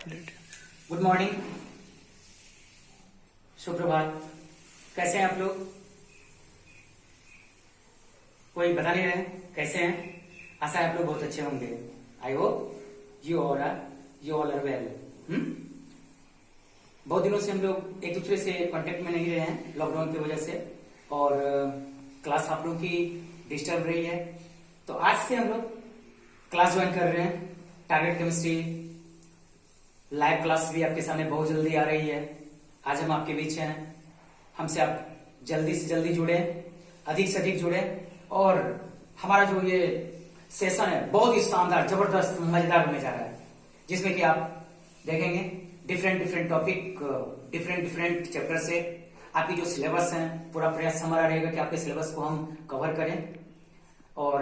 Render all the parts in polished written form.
Good morning, सुप्रभात। कैसे हैं आप लोग? कोई बता नहीं रहे कैसे हैं? आशा है आप लोग बहुत अच्छे होंगे। I hope you all are well. बहुत दिनों से हम लोग एक दूसरे से कांटेक्ट में नहीं रहे हैं लॉकडाउन की वजह से, और क्लास आप लोगों की डिस्टर्ब रही है। तो आज से हम लोग क्लास ज्वाइन कर रहे हैं। टारगेट केमिस्ट्री लाइव क्लास भी आपके सामने बहुत जल्दी आ रही है। आज हम आपके बीच हैं। हमसे आप जल्दी से जल्दी जुड़े, अधिक से अधिक जुड़े, और हमारा जो ये सेशन है बहुत ही शानदार, जबरदस्त, मजेदार होने जा रहा है, जिसमें कि आप देखेंगे डिफरेंट टॉपिक, डिफरेंट चैप्टर से आपकी जो सिलेबस है, पूरा प्रयास हमारा रहेगा कि आपके सिलेबस को हम कवर करें। और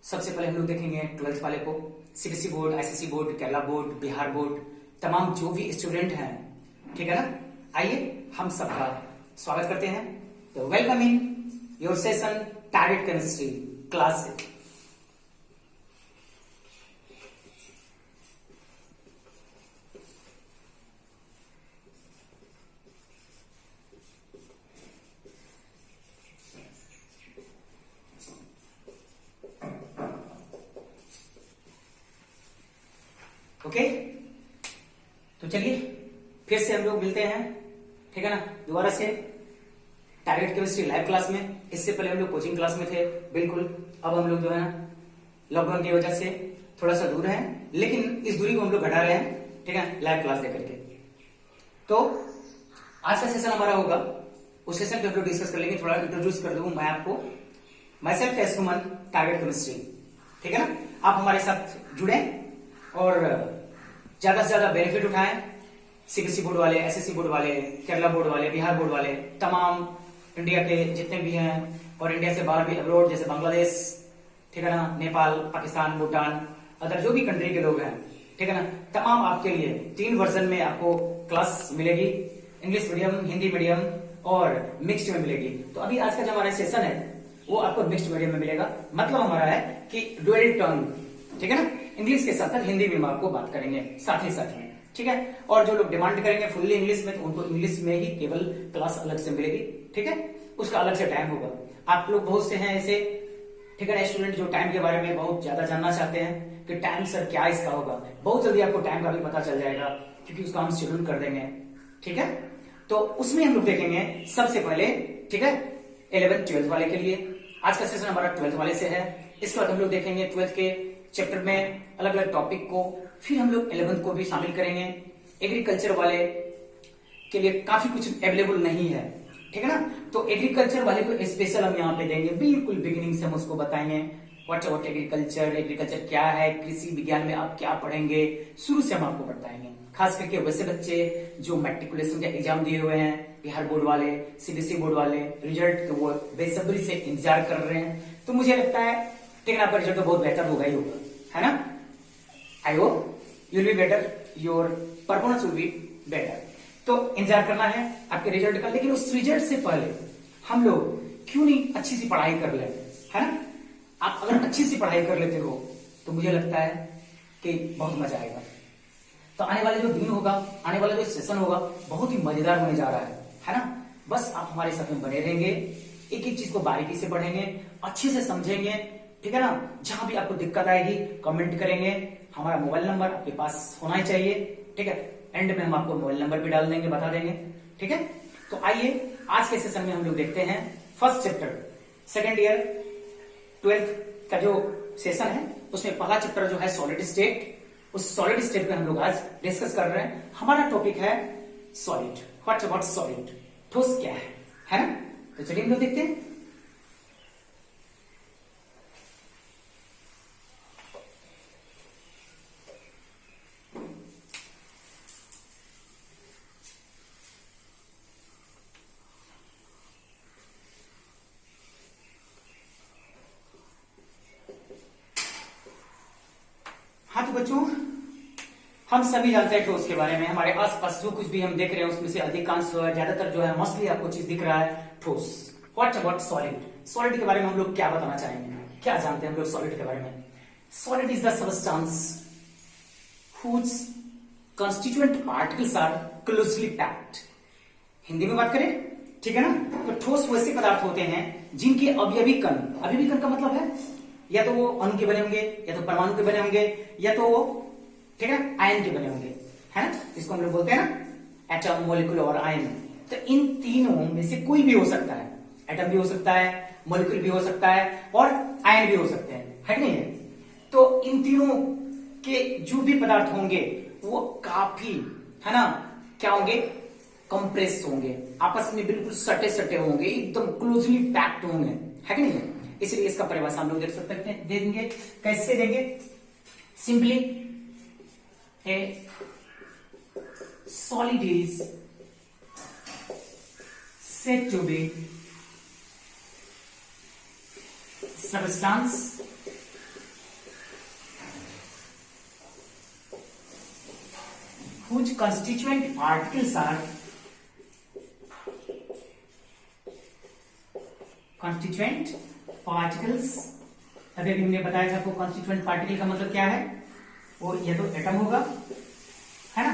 सबसे पहले हम लोग देखेंगे 12th वाले को। CBSE board, ICSE board, Kerala board, Bihar board, तमाम जो भी स्टूडेंट हैं, ठीक है ना, आइए हम सबका स्वागत करते हैं। तो welcome in your session target chemistry class. Okay, तो चलिए फिर से हम लोग मिलते हैं, ठीक है ना, दोबारा से टारगेट केमिस्ट्री लाइव क्लास में। इससे पहले हम लोग कोचिंग क्लास में थे, बिल्कुल। अब हम लोग जो है ना लॉकडाउन की वजह से थोड़ा सा दूर हैं, लेकिन इस दूरी को हम लोग घटा रहे हैं, ठीक है, लाइव क्लास देकर के। तो आज का सेशन हमारा होगा, उस सेशन पे हम लोग डिस्कस कर लेंगे। थोड़ा इंट्रोड्यूस कर दूं मैं आपको। My self S Suman, target chemistry, ठीक है ना। आप हमारे साथ जुड़े और ज्यादा से ज्यादा बेनिफिट उठाएं। सीबीएसई बोर्ड वाले, एसएससी बोर्ड वाले, केरला बोर्ड वाले, बिहार बोर्ड वाले, तमाम इंडिया के जितने भी हैं, और इंडिया से बाहर भी अब्रोड, जैसे बांग्लादेश, ठीक है ना, नेपाल, पाकिस्तान, भूटान, अदर जो भी कंट्री के लोग हैं, ठीक है ना, तमाम आपके लिए 3 वर्जन में आपको क्लास मिलेगी। इंग्लिश मीडियम, हिंदी मीडियम और मिक्स्ड में मिलेगी। तो अभी आज का जो हमारा सेशन है वो आपको मिक्स्ड मीडियम में मिलेगा। मतलब हमारा है कि डुअल टर्न, ठीक है ना, इंग्लिश के साथ साथ हिंदी में हम आपको बात करेंगे साथ ही साथ में, ठीक है। और जो लोग डिमांड करेंगे फुल्ली इंग्लिश में, तो उनको इंग्लिश में ही केवल क्लास अलग से मिलेगी, ठीक है, उसका अलग से टाइम होगा। आप लोग बहुत से हैं ऐसे, ठीक है ना, स्टूडेंट जो टाइम के बारे में बहुत ज्यादा जानना चाहते हैं कि टाइम सर क्या इसका होगा। बहुत जल्दी आपको टाइम का भी पता चल जाएगा, क्योंकि उसका हम शेड्यूल कर देंगे, ठीक है। तो उसमें हम लोग देखेंगे सबसे पहले, ठीक है, 11th 12th वाले के लिए। आज का सेशन हमारा 12th वाले से है। इसके बाद हम लोग देखेंगे 12th के चैप्टर में अलग अलग टॉपिक को। फिर हम लोग 11th को भी शामिल करेंगे। एग्रीकल्चर वाले के लिए काफी कुछ अवेलेबल नहीं है, ठीक है ना, तो एग्रीकल्चर वाले को स्पेशल हम यहाँ पे देंगे। बिल्कुल बिगिनिंग से हम उसको बताएंगे व्हाट एग्रीकल्चर, एग्रीकल्चर क्या है, कृषि विज्ञान में आप क्या पढ़ेंगे, शुरू से हम आपको बताएंगे। खास करके वैसे बच्चे जो मैट्रिकुलेशन का एग्जाम दिए हुए हैं, बिहार बोर्ड वाले, सीबीएसई बोर्ड वाले, रिजल्ट तो वो बेसब्री से इंतजार कर रहे हैं। तो मुझे लगता है, ठीक है ना, आपका रिजल्ट तो बहुत बेहतर होगा ही होगा, है ना। आई hope you will be better, your performance will be better. तो इंतजार करना है आपके रिजल्ट का। लेकिन उस रिजल्ट से पहले हम लोग क्यों नहीं अच्छी सी पढ़ाई कर ले, है ना। आप अगर अच्छी सी पढ़ाई कर लेते हो तो मुझे लगता है कि बहुत मजा आएगा। तो आने वाले जो दिन होगा, आने वाला जो सेशन होगा, बहुत ही मजेदार होने जा रहा है ना। बस आप हमारे साथ में बने रहेंगे, एक एक चीज को बारीकी से पढ़ेंगे, अच्छे से समझेंगे, ठीक है ना। जहां भी आपको दिक्कत आएगी कमेंट करेंगे। हमारा मोबाइल नंबर आपके पास होना ही चाहिए, ठीक है। एंड में हम आपको मोबाइल नंबर भी डाल देंगे, बता देंगे, ठीक है। तो आइए आज के सेशन में हम लोग देखते हैं first chapter, second year 12th का जो सेशन है, उसमें पहला चैप्टर जो है सॉलिड स्टेट। उस सॉलिड स्टेट पे हम लोग आज डिस्कस कर रहे हैं। हमारा टॉपिक है सॉलिड। व्हाट अबाउट सॉलिड, ठोस क्या है ना। तो चलिए हम लोग देखते हैं। हाँ तो बच्चों, हम सभी जानते हैं ठोस के बारे में। हमारे आसपास जो कुछ भी हम देख रहे हैं उसमें से अधिकांश ज्यादातर जो है मोस्टली आपको चीज दिख रहा है ठोस। व्हाट अबाउट सॉलिड, सॉलिड के बारे में हम लोग क्या बताना चाहेंगे, क्या जानते हैं हम लोग सॉलिड के बारे में। Solid is the substance whose constituent particles are closely packed. Hindi में बात करें, ठीक है ना, तो ठोस वैसे पदार्थ होते हैं जिनके अवयवी कण, अवयवी कण का मतलब है या तो वो अणु के बने होंगे, या तो परमाणु के बने होंगे, या तो वो, ठीक है, आयन के बने होंगे, है ना, इसको हम लोग बोलते हैं ना एटम, मॉलिक्यूल और आयन। तो इन तीनों में से कोई भी हो सकता है, एटम भी हो सकता है, मॉलिक्यूल भी हो सकता है और आयन भी हो सकते हैं, है कि नहीं है। तो इन तीनों के जो भी पदार्थ होंगे वो काफी, है ना, क्या होंगे, कंप्रेस होंगे, आपस में बिल्कुल सटे सटे होंगे, एकदम क्लोजली पैक्ड होंगे, है कि नहीं। इसलिए इसका परिभाषा हम लोग देख सकते हैं, दे देंगे, कैसे देंगे, simply A solid is said to be substance whose constituent particles are constituent particles। अभी हमने बताया था आपको constituent particle का मतलब क्या है, वो या तो एटम होगा, है ना,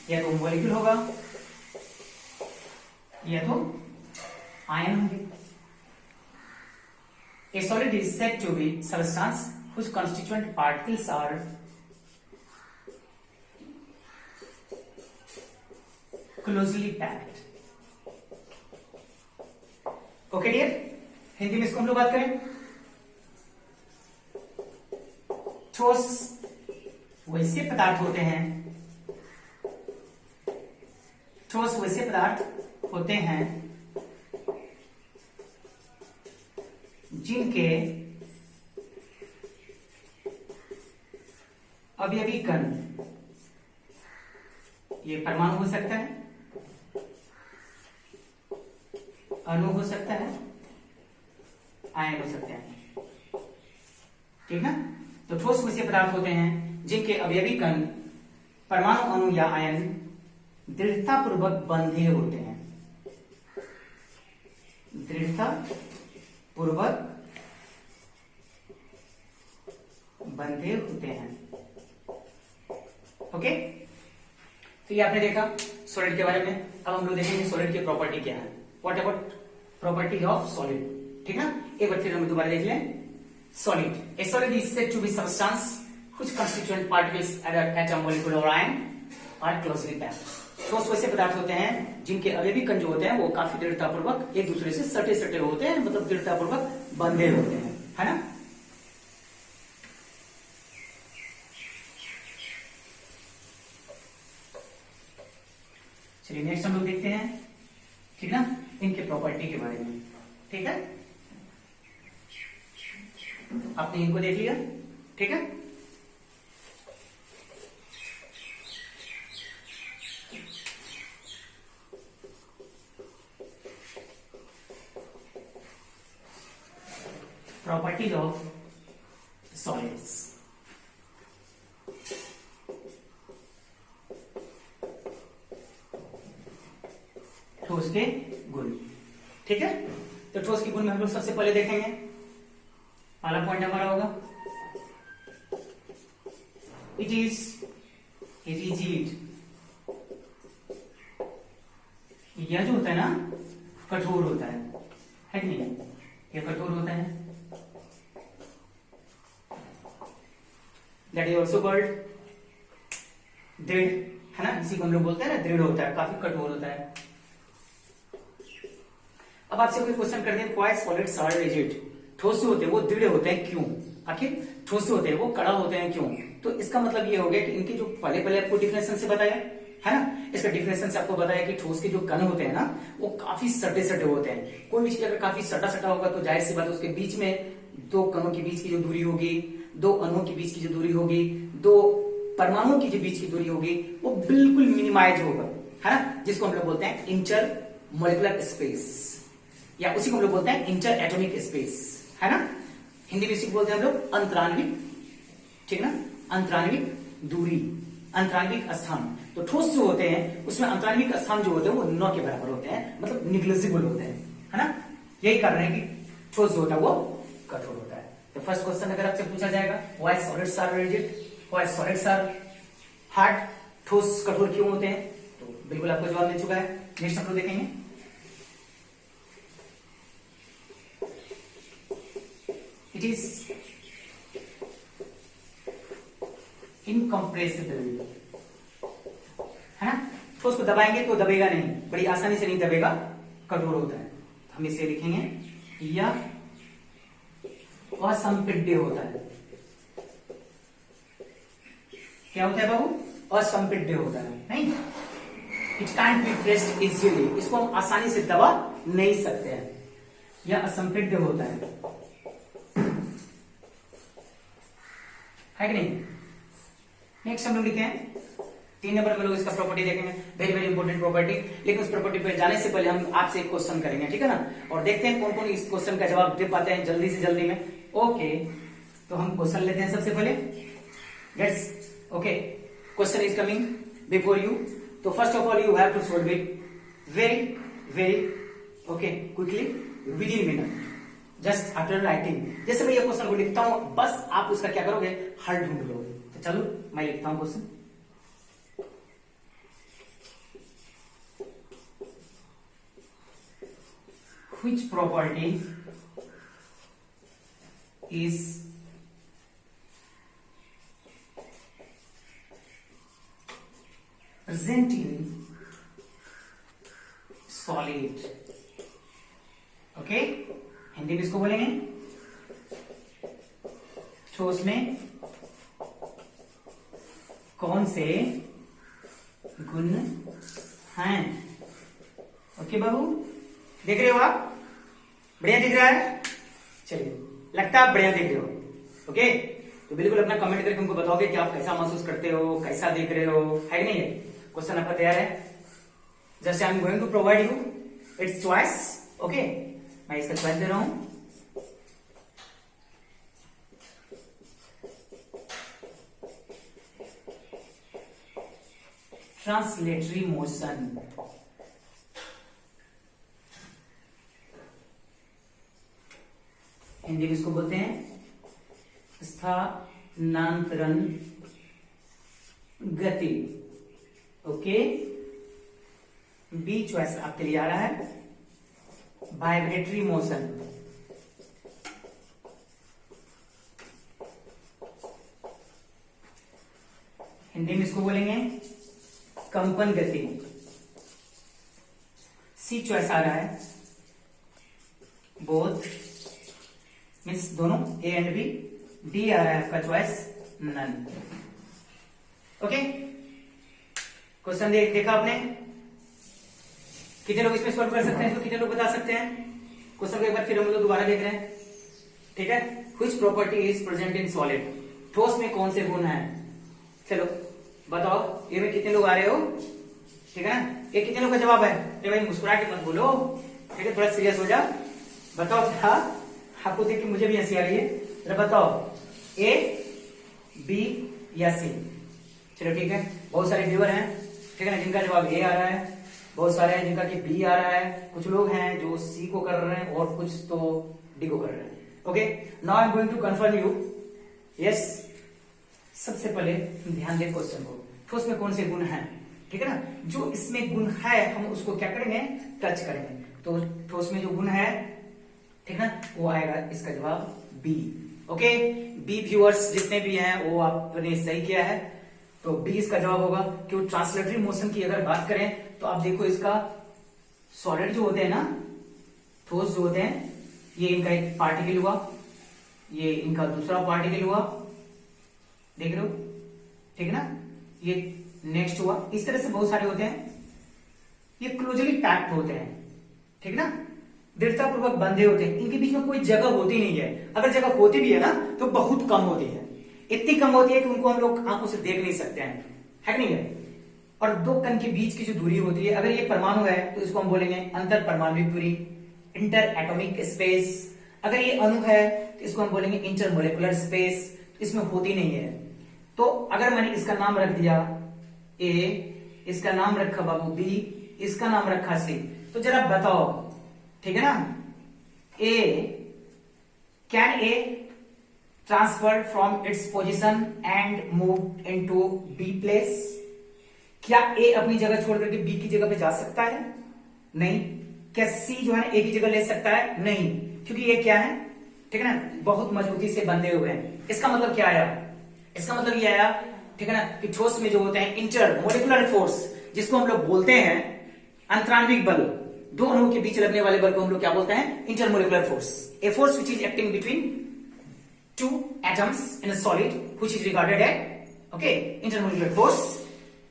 या तो मॉलिक्यूल होगा, या तो आयन होंगे। A solid is said to be substance whose constituent particles are closely packed। Okay dear, Hindi में इसको हम लोग बात करें, ठोस वैसे पदार्थ होते हैं, ठोस वैसे पदार्थ होते हैं जिनके अवयवी कण, ये परमाणु हो सकता है, अणु हो सकता है, आयन हो सकते हैं, ठीक ना। तो ठोस वैसे पदार्थ होते हैं जिनके अवयवी कण परमाणु, अणु या आयन दृढ़ता पूर्वक बंधे होते हैं, दृढ़ता पूर्वक बंधे होते हैं। ओके, तो ये आपने देखा सॉलिड के बारे में। अब हम लोग देखेंगे सॉलिड की प्रॉपर्टी क्या है, what about property of solid, ठीक ना। एक बार फिर हम दोबारा देख लें, solid, a solid is said to be substance which constituent particles atom, molecule और आयन आर क्लोजली पैक्ड। ठोस वैसे पदार्थ होते हैं जिनके अवयवी कण जो होते हैं वो काफी दृढ़तापूर्वक एक दूसरे से सटे सटे होते हैं, मतलब दृढ़तापूर्वक बंधे होते हैं, है ना। चलिए नेक्स्ट हम लोग देखते हैं, ठीक ना, इनके प्रॉपर्टी के बारे में, ठीक है। आपने इनको देख लिया, ठीक है। Properties of solids। ठोस के गुण, ठीक है। तो ठोस के गुण में हम लोग सबसे पहले देखेंगे, पहला पॉइंट हमारा होगा इट इज रिजिड। यह जो होता है ना कठोर होता है कि नहीं, यह कठोर होता है, दैट इज ऑल्सो कॉल्ड दृढ़, है ना, इसी को हम लोग बोलते हैं ना दृढ़ होता है, काफी कठोर होता है। अब आपसे कोई क्वेश्चन कर दे, व्हाई सॉलिड्स आर रिजिड, ठोस होते हैं वो दृढ़ होते हैं क्यों, आखिर ठोस होते हैं वो कड़ा होते हैं क्यों। तो इसका मतलब ये हो गया कि इनके जो पहले पहले आपको डिफिनेशन से बताया, है ना, इसका डिफिनेशन से आपको बताया कि ठोस के जो कण होते हैं ना वो काफी सटे सटे होते हैं। कोई भी चीज अगर काफी सटा सटा होगा तो जाहिर सी बात है उसके बीच में दो कणों के बीच की जो दूरी होगी, दो अणुओं के बीच की जो दूरी होगी, दो परमाणुओं की जो बीच की दूरी होगी वो बिल्कुल मिनिमाइज होगा, है ना, जिसको हम लोग बोलते हैं इंटर मॉलिक्यूलर स्पेस, या उसी को हम लोग बोलते हैं इंटर एटॉमिक स्पेस, है ना। हिंदी में इसी को बोलते हैं हम लोग अंतराण्विक, ठीक ना, अंतराण्विक दूरी, अंतराण्विक स्थान। तो ठोस जो होते हैं उसमें अंतराण्विक स्थान जो होते हैं वो 9 के बराबर होते हैं, मतलब निग्लिजिबल होते हैं, है ना। यही कारण है कि ठोस जो होता है वो कठोर होता है। तो फर्स्ट क्वेश्चन अगर आपसे पूछा जाएगा why solids are rigid, why solids are hard, ठोस कठोर क्यों होते हैं? तो बिल्कुल आपको जवाब मिल चुका है। नेक्स्ट हम लोग देखेंगे, इट इज इनकम्प्रेसिबल, है ना। ठोस को दबाएंगे तो दबेगा नहीं, बड़ी आसानी से नहीं दबेगा, कठोर होता है। हम इसे लिखेंगे या असंपिड्य होता है। क्या होता है बाबू? असंपिड्य होता है, नहीं। It can't be pressed easily, इसको हम आसानी से दबा नहीं सकते हैं, यह असंपिड्य होता है कि नहीं। नेक्स्ट हम लोग लिखे हैं 3 नंबर में लोग इसका प्रॉपर्टी देखेंगे, वेरी वेरी इंपॉर्टेंट प्रॉपर्टी। लेकिन उस प्रॉपर्टी पे जाने से पहले हम आपसे एक क्वेश्चन करेंगे, ठीक है ना, और देखते हैं कौन कौन इस क्वेश्चन का जवाब दे पाते हैं जल्दी से जल्दी में। ओके, तो हम क्वेश्चन लेते हैं सबसे पहले। Let's okay, question is coming before you. तो first of all you have to solve it very very okay quickly within minute, just after writing. जैसे मैं ये क्वेश्चन को लिखता हूं, बस आप उसका क्या करोगे, हल ढूंढ लोगे। तो चलो मैं लिखता हूं question. Which property is present in solid? Okay, Hindi में इसको बोलेंगे ठोस में कौन से गुण हैं। ओके बाबू, देख रहे हो आप? बढ़िया दिख रहा है? चलिए, लगता है आप बढ़िया देख रहे हो। ओके, तो बिल्कुल अपना कमेंट करके हमको बताओगे कि आप कैसा महसूस करते हो, कैसा देख रहे हो, है कि नहीं है। क्वेश्चन आपका तैयार है? Just I am going to provide you it's choice. Okay, मैं इसका चॉइस दे रहा हूं। ट्रांसलेटरी मोशन, हिंदी में इसको बोलते हैं स्थानांतरण गति। ओके, बी चॉइस आपके लिए आ रहा है वाइब्रेटरी मोशन। हिंदी में इसको बोलेंगे कंपन गति। सी चॉइस आ रहा है बोथ, मीन्स दोनों ए एंड बी। डी आ रहा है आपका चॉइस नन। ओके, क्वेश्चन देखा आपने? कितने लोग इसमें सॉल्व कर सकते हैं, तो कितने लोग बता सकते हैं? क्वेश्चन को एक बार फिर हम लोग दोबारा देख रहे हैं, ठीक है। Which property is present in solid? ठोस में कौन से गुण हैं? चलो बताओ, ये में कितने लोग आ रहे हो, ठीक है ना। ये कितने लोग का जवाब है? अरे भाई मुस्कुरा के मत बोलो, ठीक है, थोड़ा सीरियस हो जा। बताओ, क्या आपको देख के मुझे भी हंसी आ रही है। जरा बताओ, ए, बी या सी? चलो ठीक है, बहुत सारे व्यूअर हैं, ठीक है ना, जिनका जवाब ए आ रहा है, बहुत सारे हैं जिनका कि बी आ रहा है, कुछ लोग हैं जो सी को कर रहे हैं और कुछ तो डी को कर रहे हैं। Okay, now I am going to confirm you. Yes, सबसे पहले ध्यान दें क्वेश्चन को, ठोस में कौन से गुण हैं, ठीक है ना। जो इसमें गुण है हम उसको क्या करेंगे, टच करेंगे। तो ठोस में जो गुण है, ठीक ना, वो आएगा इसका जवाब बी। ओके, बी व्यूअर्स जितने भी हैं वो आपने सही किया है, तो बी इसका जवाब होगा। क्यों? ट्रांसलेटरी मोशन की अगर बात करें तो आप देखो, इसका सॉलिड जो होते हैं ना, ठोस जो होते हैं, ये इनका एक पार्टिकल हुआ, ये इनका दूसरा पार्टिकल हुआ, देख रहे हो, ठीक है ना, ये नेक्स्ट हुआ। इस तरह से बहुत सारे होते हैं, ये क्लोजली पैक्ड होते हैं, ठीक ना, दृढ़तापूर्वक बंधे होते हैं, इनके बीच में कोई जगह होती नहीं है। अगर जगह होती भी है ना तो बहुत कम होती है, इतनी कम होती है कि उनको हम लोग आंखों से देख नहीं सकते हैं, है कि नहीं है। और दो कण के बीच की जो दूरी होती है, अगर ये परमाणु है तो इसको हम बोलेंगे अंतर परमाणुविक दूरी, इंटर एटॉमिक स्पेस। अगर ये अणु है तो इसको हम बोलेंगे इंटर मोलिकुलर स्पेस, इसमें होती नहीं है। तो अगर मैंने इसका नाम रख दिया ए, इसका नाम रखा बाबू बी, इसका नाम रखा सी, तो जरा बताओ, ठीक है ना, A, can A transfer from its position and move into B place? क्या ए अपनी जगह छोड़ करके बी की जगह पे जा सकता है? नहीं। क्या सी जो है ए की जगह ले सकता है? नहीं, क्योंकि ये क्या है, ठीक है ना, बहुत मजबूती से बंधे हुए हैं। इसका मतलब क्या आया? इसका मतलब ये आया, ठीक है ना, कि ठोस में जो होते हैं इंटर मोलिकुलर फोर्स, जिसको हम लोग बोलते हैं अंतराण्विक बल, दो अणुओं के बीच लगने वाले बल को हम लोग क्या बोलते हैं? Intermolecular force. A force which is acting between two atoms in a solid which is regarded as okay intermolecular force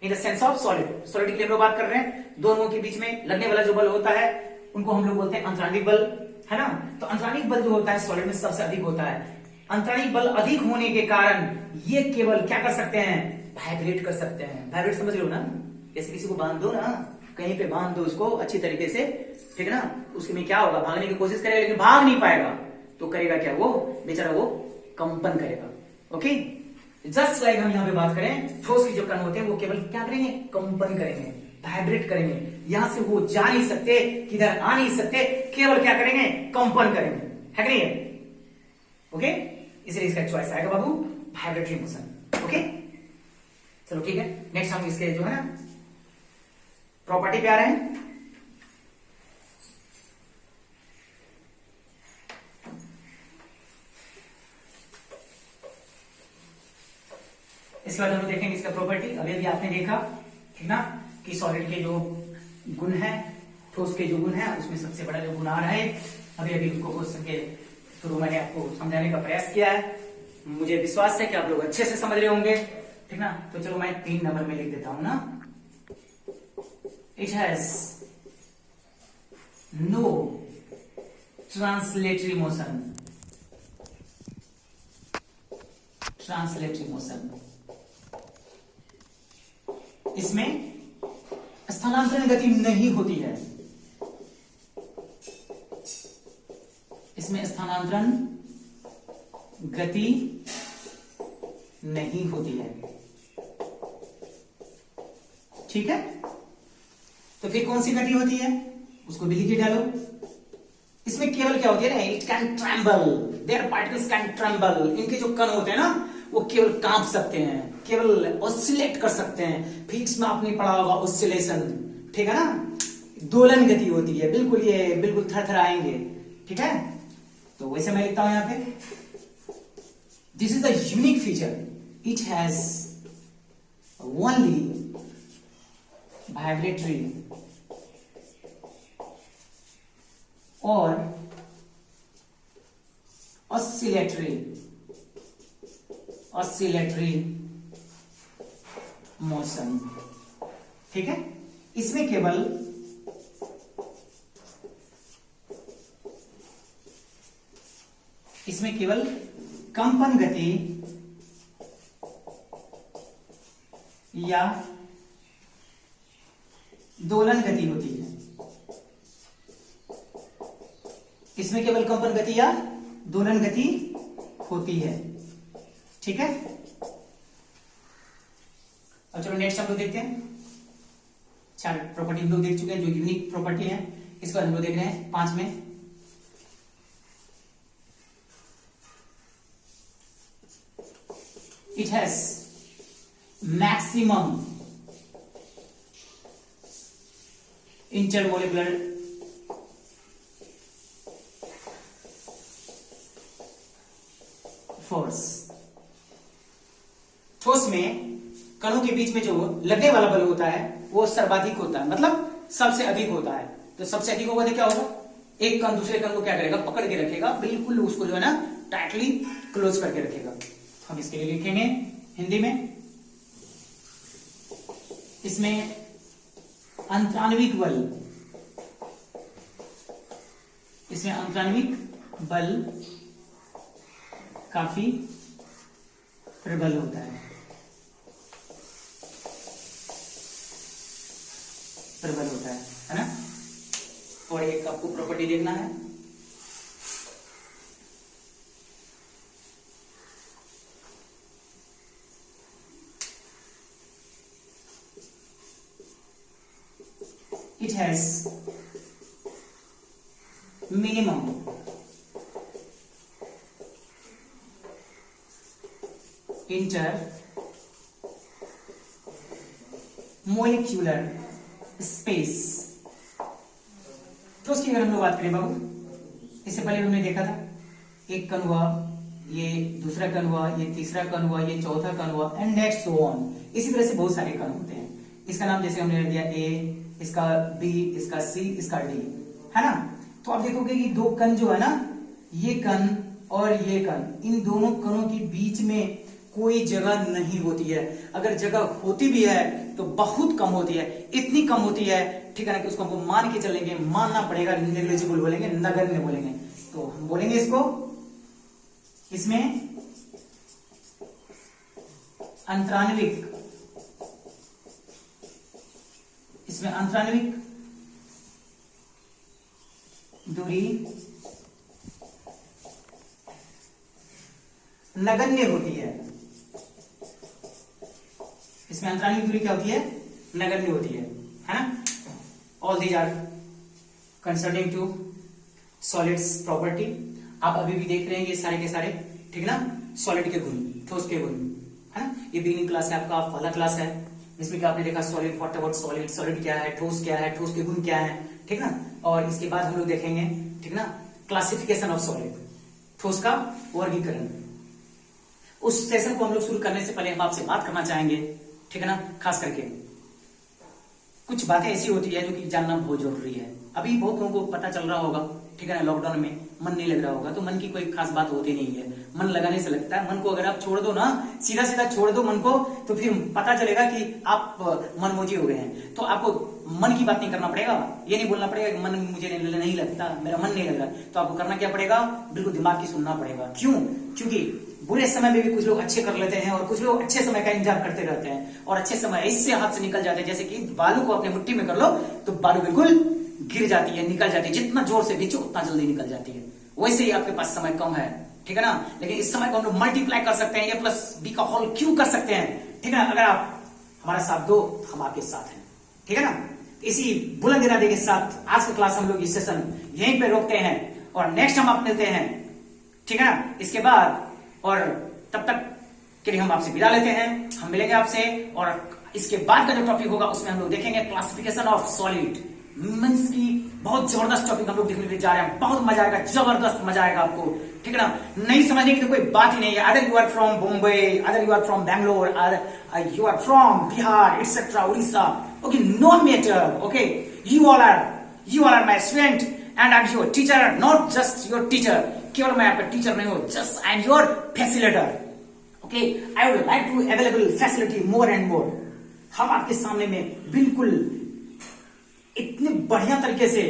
in the sense of solid. Solid के लिए हम लोग बात कर रहे हैं, दो अणुओं के बीच में लगने वाला जो बल होता है उनको हम लोग बोलते हैं अंतराण्विक बल, है ना। तो अंतराण्विक बल जो होता है सॉलिड में सबसे अधिक होता है। अंतराण्विक बल अधिक होने के कारण ये केवल क्या कर सकते हैं? वाइब्रेट कर सकते हैं। वाइब्रेट समझ लो ना, जैसे किसी को बांध दो ना, कहीं पे बांध दो उसको अच्छी तरीके से, ठीक है ना, उसके में क्या होगा? भागने की कोशिश करेगा लेकिन भाग नहीं पाएगा, तो करेगा क्या? वो बेचारा वो कंपन करेगा। ओके, जस्ट लाइक हम यहाँ पे बात करें, ठोस के जो कण होते हैं वो केवल क्या करेंगे? कंपन करेंगे, वाइब्रेट करेंगे। यहां से वो जा नहीं सकते, किधर आ नहीं सकते, केवल क्या करेंगे? कंपन करेंगे, है कि नहीं? ओके, इसलिए इसका चॉइस आएगा बाबू वाइब्रेटरी मोशन। ओके, चलो ठीक है, नेक्स्ट हम इसके जो है ना प्रॉपर्टी पे आ रहे हैं। इसके बाद हम लोग देखेंगे इसका प्रॉपर्टी। अभी अभी आपने देखा, ठीक ना, कि सॉलिड के जो गुण है, ठोस के जो गुण है, उसमें सबसे बड़ा जो गुण आ रहा है, अभी अभी उसको क्वेश्चन के थ्रू मैंने आपको समझाने का प्रयास किया है। मुझे विश्वास है कि आप लोग अच्छे से समझ रहे होंगे, ठीक ना। तो चलो मैं 3 नंबर में लिख देता हूं ना, it has no translatory motion. Translatory motion, इसमें स्थानांतरण गति नहीं होती है। इसमें स्थानांतरण गति नहीं होती है, ठीक है। तो फिर कौन सी गति होती है उसको भी लिखिए डालो। इसमें केवल क्या होती है ना, it can tremble, there particles can tremble. इनके जो कण होते हैं ना वो केवल कांप सकते हैं, केवल ऑसिलेट कर सकते हैं। फिजिक्स में आपने पढ़ा होगा ऑसिलेशन, ठीक है ना, दोलन गति होती है, बिल्कुल ये बिल्कुल थरथराएंगे, ठीक है। तो वैसे मैं लिखता हूं यहां पे, this is the unique feature, it has only vibratory और ऑसिलेटरी मोशन, ठीक है। इसमें केवल कंपन गति या दोलन गति होती है। इसमें केवल कंपन गति या दोलन गति होती है, ठीक है। अब चलो नेक्स्ट हम लोग देखते हैं। 4 प्रॉपर्टी हम लोग देख चुके हैं जो यूनिक प्रॉपर्टी है। इसको हम लोग देख रहे हैं 5 में। It has maximum intermolecular force. ठोस में कणों के बीच में जो लगने वाला बल होता है वो सर्वाधिक होता है, मतलब सबसे अधिक होता है। तो सबसे अधिक होगा तो क्या होगा? एक कण दूसरे कण को क्या करेगा? पकड़ के रखेगा, बिल्कुल उसको जो है ना टाइटली क्लोज करके रखेगा। हम इसके लिए लिखेंगे हिंदी में, इसमें अंतराण्विक बल, इसमें अंतराण्विक बल काफी प्रबल होता है, प्रबल होता है ना। और एक आपको प्रॉपर्टी देखना है, it has minimum molecular space. ठोस की अगर हम लोग बात करें बाबू, इससे पहले हमने देखा था एक कण हुआ, ये दूसरा कण हुआ, ये तीसरा कण हुआ, ये चौथा कण हुआ, एंड नेक्स्ट सो ऑन। इसी तरह से बहुत सारे कण होते हैं। इसका नाम जैसे हमने दिया ए, इसका बी, इसका सी, इसका डी, है ना। तो आप देखोगे कि दो कण जो है ना, ये कण और ये कण, इन दोनों कणों के बीच में कोई जगह नहीं होती है। अगर जगह होती भी है तो बहुत कम होती है, इतनी कम होती है, ठीक है ना, कि उसको हमको मान के चलेंगे, मानना पड़ेगा, नेग्लिजिबल बोलेंगे, नगण्य बोलेंगे। तो हम बोलेंगे इसको, इसमें अंतरान्विक, इसमें अंतरान्विक दूरी नगण्य होती है। इसमें अंतरान्विक दूरी क्या होती है? नगण्य होती है ना। All these are concerning to solids property. आप अभी भी देख रहे हैं ये सारे के सारे, ठीक ना, सॉलिड के गुण, ठोस के गुण, है ना। ये बिगिनिंग क्लास है आपका, पहला क्लास है, जिसमें कि आपने देखा solid, what about solid, solid क्या है, ठोस क्या है, ठोस के गुण क्या है, ठीक ना। और इसके बाद हम लोग देखेंगे, ठीक ना, क्लासिफिकेशन ऑफ सॉलिड, ठोस का वर्गीकरण। उस सेशन को हम लोग शुरू करने से पहले हम आपसे बात करना चाहेंगे, ठीक है ना, खास करके कुछ बातें ऐसी होती है जो कि जानना बहुत जरूरी है। अभी बहुत लोगों को पता चल रहा होगा, ठीक है ना, लॉकडाउन में मन नहीं लग रहा होगा, तो मन की कोई खास बात होती नहीं है, मन लगाने से लगता है। मन को अगर आप छोड़ दो ना, सीधा सीधा छोड़ दो मन को, तो फिर पता चलेगा कि आप मनमोजी हो गए हैं। तो आपको मन की बात नहीं करना पड़ेगा, ये नहीं बोलना पड़ेगा कि मन मुझे नहीं लगता, मेरा मन नहीं लग रहा। तो आपको करना क्या पड़ेगा? बिल्कुल दिमाग की सुनना पड़ेगा। क्यों? क्योंकि बुरे समय में भी कुछ लोग अच्छे कर लेते हैं और कुछ लोग अच्छे समय का इंतजार करते रहते हैं, और अच्छे समय इससे हाथ से निकल जाते हैं। जैसे कि बालू को अपने मुट्ठी में कर लो तो बालू बिल्कुल गिर जाती है, निकल जाती है, जितना जोर से खींचो उतना जल्दी निकल जाती है। वैसे ही आपके पास समय कम है, ठीक है ना, लेकिन इस समय को हम लोग मल्टीप्लाई कर सकते हैं, ए प्लस बी का होल क्यों कर सकते हैं, ठीक है ना। अगर आप हमारा साथ दो, हम आपके साथ हैं, ठीक है ना। इसी बुलंद इरादे के साथ आज का क्लास हम लोग इस सेशन यहीं पे रोकते हैं, और नेक्स्ट हम आप मिलते हैं, ठीक है ना, इसके बाद। और तब तक के लिए हम आपसे विदा लेते हैं, हम मिलेंगे आपसे, और इसके बाद का जो टॉपिक होगा उसमें हम लोग देखेंगे क्लासिफिकेशन ऑफ सॉलिड। मींस की बहुत जबरदस्त टॉपिक हम लोग देखने जा रहे हैं, बहुत मजा आएगा, जबरदस्त मजा आएगा आपको, ठीक है ना। नहीं समझने की तो कोई बात ही नहीं है। Other you are from Bombay, other you are from Bangalore, you are from Bihar, etcetera, Orissa, okay, no matter, okay, you all are my student and I am your teacher, not just your teacher. केवल मैं आपका टीचर नहीं हूं, just I am your facilitator, okay. I would like to available facility more and more. हम आपके सामने में बिल्कुल इतने बढ़िया तरीके से,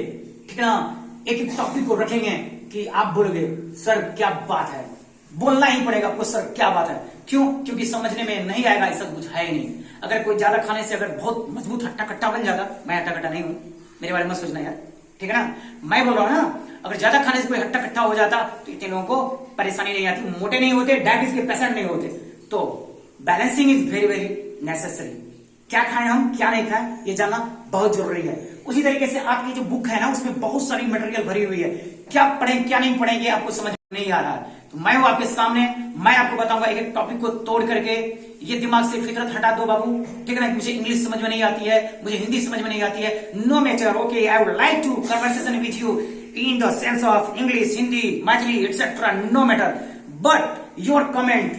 ठीक है ना, एक एक टॉपिक को रखेंगे कि आप बोलोगे सर क्या बात है, बोलना ही पड़ेगा आपको, सर क्या बात है। क्यों? क्योंकि समझने में नहीं आएगा, ऐसा कुछ है ही नहीं। अगर कोई ज्यादा खाने से अगर बहुत मजबूत हट्टा कट्टा बन जाता, मैं हट्टा कट्टा नहीं हूं, मेरे बारे में सोचना यार, ठीक है ना। मैं बोल रहा हूं ना, अगर ज्यादा खाने से कोई हट्टा कट्टा हो जाता तो इतने लोगों को परेशानी नहीं आती, मोटे नहीं होते, डायबिटीज के पेशेंट नहीं होते। तो balancing is very very necessary. क्या खाएं हम, क्या नहीं खाएं, ये जानना बहुत जरूरी है। उसी तरीके से आपकी जो बुक है ना, उसमें बहुत सारी मटेरियल भरी हुई है, क्या पढ़ें क्या नहीं पढ़ें ये आपको समझ में नहीं आ रहा है। तो मैं हूं आपके सामने, मैं आपको बताऊंगा एक एक टॉपिक को तोड़ करके। ये दिमाग से फितरत हटा दो बाबू, ठीक है ना। मुझे इंग्लिश समझ में नहीं आती है, मुझे हिंदी समझ में नहीं आती है, no matter, okay, I would like to conversation with you in the sense of English, Hindi, Maithili, etc. No matter, but your comment,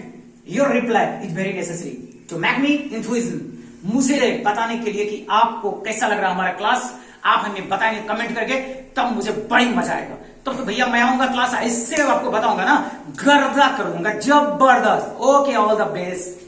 your reply is very necessary to make me enthusiasm. मुझे बताने के लिए कि आपको कैसा लग रहा हमारा क्लास, आप हमें बताएंगे कमेंट करके, तब मुझे बड़ी मजा आएगा। तब तो भैया मैं आऊंगा क्लास, इससे आपको बताऊंगा ना, गर्दा करूंगा, जबरदस्त। Okay, all the best.